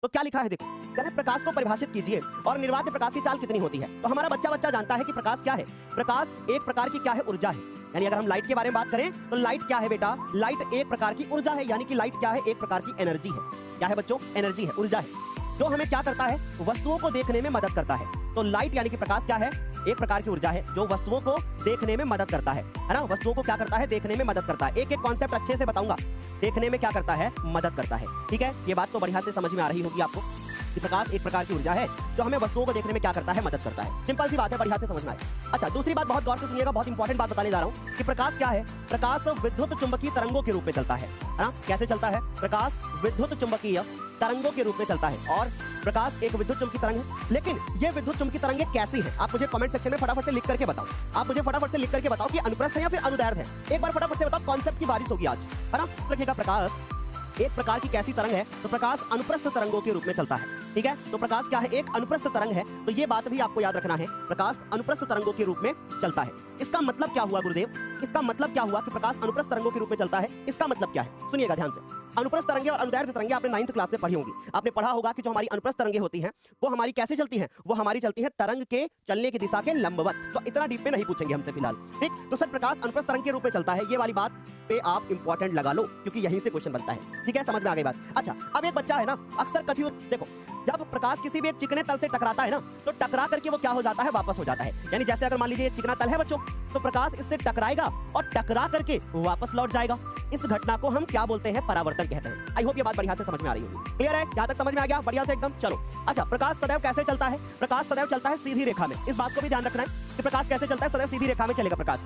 तो क्या लिखा है देखो, कहते प्रकाश को परिभाषित कीजिए और निर्वात में प्रकाश की चाल कितनी होती है। तो हमारा बच्चा जानता है कि प्रकाश क्या है। प्रकाश एक प्रकार की क्या है, ऊर्जा है। यानी अगर हम लाइट के बारे में बात करें तो लाइट क्या है बेटा, लाइट एक प्रकार की ऊर्जा है। यानी कि लाइट क्या है, एक प्रकार की एनर्जी है। क्या है बच्चों, एनर्जी है, ऊर्जा है, जो हमें क्या करता है, वस्तुओं को देखने में मदद करता है। तो लाइट यानी कि प्रकाश क्या है, एक प्रकार की ऊर्जा है जो वस्तुओं को देखने में मदद करता है ना। वस्तुओं को क्या करता है, देखने में मदद करता है। एक एक कॉन्सेप्ट अच्छे से बताऊंगा, देखने में क्या करता है, मदद करता है। ठीक है, ये बात तो बढ़िया से समझ में आ रही होगी आपको कि प्रकाश एक प्रकार की ऊर्जा है जो हमें वस्तुओं को देखने में क्या करता है, मदद करता है। सिंपल सी बात है, बढ़िया से समझ में आए। अच्छा, दूसरी बात बहुत गौर से सुनिएगा, बहुत इंपॉर्टेंट बात बताने जा रहा हूं कि प्रकाश क्या है। प्रकाश विद्युत चुंबकीय तरंगों के रूप में चलता है ना। कैसे चलता है, प्रकाश विद्युत चुंबकीय तरंगों के रूप में चलता है और प्रकाश एक विद्युत चुंबकीय तरंग है। लेकिन ये विद्युत चुंबकीय तरंगें कैसी है, आप मुझे कमेंट सेक्शन में फटाफट से लिख करके बताओ। आप मुझे फटाफट से लिख करके बताओ कि अनुप्रस्थ है या फिर अनुदैर्ध्य है। एक बार फटाफट से बताओ, कॉन्सेप्ट की बारिश होगी आज, है ना। रखिएगा, प्रकाश एक प्रकार की कैसी तरंग है, तो प्रकाश अनुप्रस्थ तरंगों के रूप में चलता है। ठीक है, तो प्रकाश क्या है, एक अनुप्रस्थ तरंग है। तो ये बात भी आपको याद रखना है, प्रकाश अनुप्रस्थ तरंगों के रूप में चलता है। इसका मतलब क्या हुआ गुरुदेव, इसका मतलब क्या हुआ कि प्रकाश अनुप्रस्थ तरंगों के रूप में चलता है। इसका मतलब क्या है, सुनिएगा ध्यान से। अनुप्रस्थ तरंगें और अनुदैर्ध्य तरंगें आपने 9th क्लास में पढ़ी होंगी। आपने पढ़ा होगा कि जो हमारी अनुप्रस्थ तरंगें होती हैं वो हमारी कैसे चलती हैं, वो हमारी चलती है तरंग के चलने की दिशा के लंबवत। तो इतना डीप में नहीं पूछेंगे हमसे फिलहाल, ठीक। तो सर प्रकाश अनुप्रस्थ तरंग के रूप में चलता है, ये वाली बात पे आप इंपॉर्टेंट लगा लो क्योंकि यहीं से क्वेश्चन बनता है। ठीक है, समझ में आ गई बात। अच्छा, अब एक बच्चा है ना, अक्सर कंफ्यूज, देखो जब प्रकाश किसी भी एक चिकने तल से टकराता है ना, तो टकरा करके वो क्या हो जाता है, वापस हो जाता है। यानी जैसे अगर मान लीजिए ये चिकना तल है बच्चों, तो प्रकाश इससे टकराएगा और टकरा करके वापस लौट जाएगा। इस घटना को हम क्या बोलते हैं, परावर्तन कहते हैं। आई होप ये बात बढ़िया से समझ में आ रही होगी। क्लियर है, यहाँ तक समझ में आ गया, बढ़िया से एकदम। चलो अच्छा, प्रकाश सदैव कैसे चलता है, प्रकाश सदैव चलता है सीधी रेखा में। इस बात को भी ध्यान रखना है कि प्रकाश कैसे चलता है, सदैव सीधी रेखा में चलेगा प्रकाश।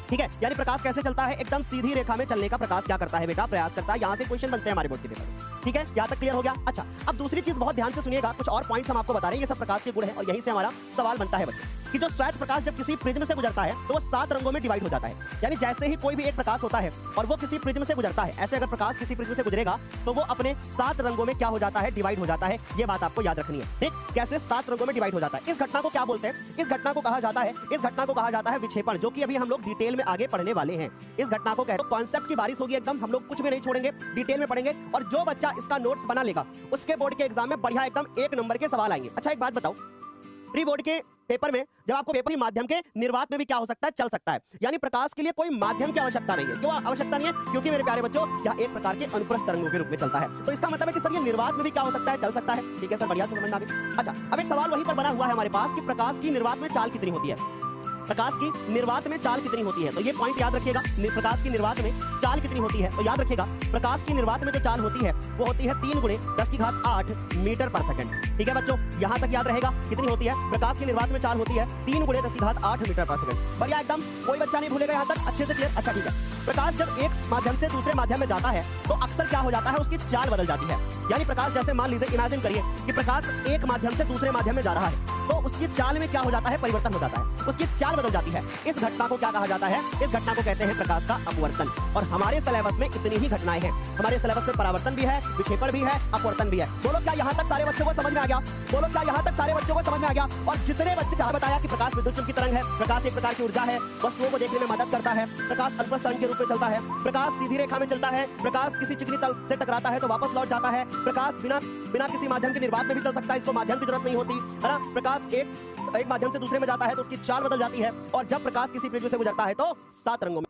ठीक है, यानी प्रकाश कैसे चलता है, एकदम सीधी रेखा में चलने का प्रकाश क्या करता है बेटा, प्रयास करता है। यहाँ से क्वेश्चन बनते हैं हमारे बोर्ड के पेपर। ठीक है, यहाँ तक क्लियर हो गया। अच्छा, अब दूसरी चीज बहुत ध्यान से सुनिएगा, कुछ और पॉइंट्स हम आपको बता रहे हैं, ये सब प्रकाश के गुण हैं और यहीं से हमारा सवाल बनता है बच्चों कि जो श्वेत प्रकाश जब किसी प्रिज्म से गुजरता है तो वो 7 रंगों में डिवाइड हो जाता है। यानी जैसे ही कोई भी एक प्रकाश होता है और वो किसी प्रिज्म से गुजरता है, ऐसे अगर प्रकाश किसी प्रिज्म से गुजरेगा तो वो अपने 7 रंगों में क्या हो जाता है, डिवाइड हो जाता है। ये बात आपको याद रखनी है, ठीक। कैसे 7 रंगों में डिवाइड हो जाता है, इस घटना को क्या बोलते हैं, इस घटना को कहा जाता है, इस घटना को कहा जाता है विक्षेपण, जो कि अभी हम लोग डिटेल में आगे पढ़ने वाले हैं। इस घटना को कहते हैं, कॉन्सेप्ट की बारिश होगी एकदम, हम लोग कुछ भी नहीं छोड़ेंगे, डिटेल में पढ़ेंगे। और जो बच्चा इसका नोट्स बना लेगा उसके बोर्ड के एग्जाम में बढ़िया एकदम 1 नंबर के सवाल आएंगे। अच्छा, एक बात बताओ, प्री बोर्ड के पेपर में जब आपको पेपर के माध्यम के निर्वात में भी क्या हो सकता है, चल सकता है। यानी प्रकाश के लिए कोई माध्यम की आवश्यकता नहीं है। क्यों आवश्यकता नहीं है, क्योंकि मेरे प्यारे बच्चों यह एक प्रकार के अनुप्रस्थ तरंगों के रूप में चलता है। तो इसका मतलब है कि सर ये निर्वात में भी क्या हो सकता है, चल सकता है। ठीक है सर, बढ़िया से समझ में आ गई। अच्छा, अब एक सवाल वहीं पर बना हुआ है हमारे पास कि प्रकाश की निर्वात में चाल कितनी होती है, प्रकाश की निर्वात में चाल कितनी होती है। तो ये पॉइंट याद रखिएगा, प्रकाश की निर्वात में चाल कितनी होती है। तो याद रखिएगा, प्रकाश की निर्वात में जो चाल होती है वो होती है 3 × 10⁸ मीटर पर सेकंड। ठीक है बच्चों, यहाँ तक याद रहेगा कितनी होती है, प्रकाश की निर्वात में चाल होती है 3 × 10⁸ मीटर पर सेकंड। बढ़िया एकदम, कोई बच्चा नहीं भूलेगा यहाँ तक, अच्छे से क्लियर। अच्छा ठीक है, प्रकाश जब एक माध्यम से दूसरे माध्यम में जाता है तो अक्सर क्या हो जाता है, उसकी चाल बदल जाती है। यानी प्रकाश जैसे मान लीजिए, इमेजिन करिए कि प्रकाश एक माध्यम से दूसरे माध्यम में जा रहा है, तो उसकी चाल में क्या हो जाता है, परिवर्तन हो जाता है, उसकी चाल बदल जाती है। इस घटना को क्या कहा जाता है, इस घटना को कहते हैं प्रकाश का अपवर्तन। और हमारे सिलेबस में इतनी ही घटनाएं हैं। हमारे सिलेबस में परावर्तन भी है, विक्षेपण भी है, अपवर्तन भी है। बोलो क्या यहाँ तक सारे बच्चों को समझ में आ गया, बोलो क्या यहाँ तक सारे बच्चों को समझ में आ गया। और जितने बच्चे जहाँ बताया कि प्रकाश विद्युत चुंबकीय तरंग है, प्रकाश एक प्रकार की ऊर्जा है, वस्तुओं को देखने में मदद करता है, प्रकाश अनुप्रस्थ तरंग के रूप में चलता है, प्रकाश सीधी रेखा में चलता है, प्रकाश किसी चिकनी तल से टकराता है तो वापस लौट जाता है, प्रकाश बिना किसी माध्यम के निर्वात में भी चल सकता है, इसको माध्यम की जरूरत नहीं होती, है ना। प्रकाश एक माध्यम से दूसरे में जाता है तो उसकी चाल बदल जाती है, और जब प्रकाश किसी प्रिज्म से गुजरता है तो 7 रंगों में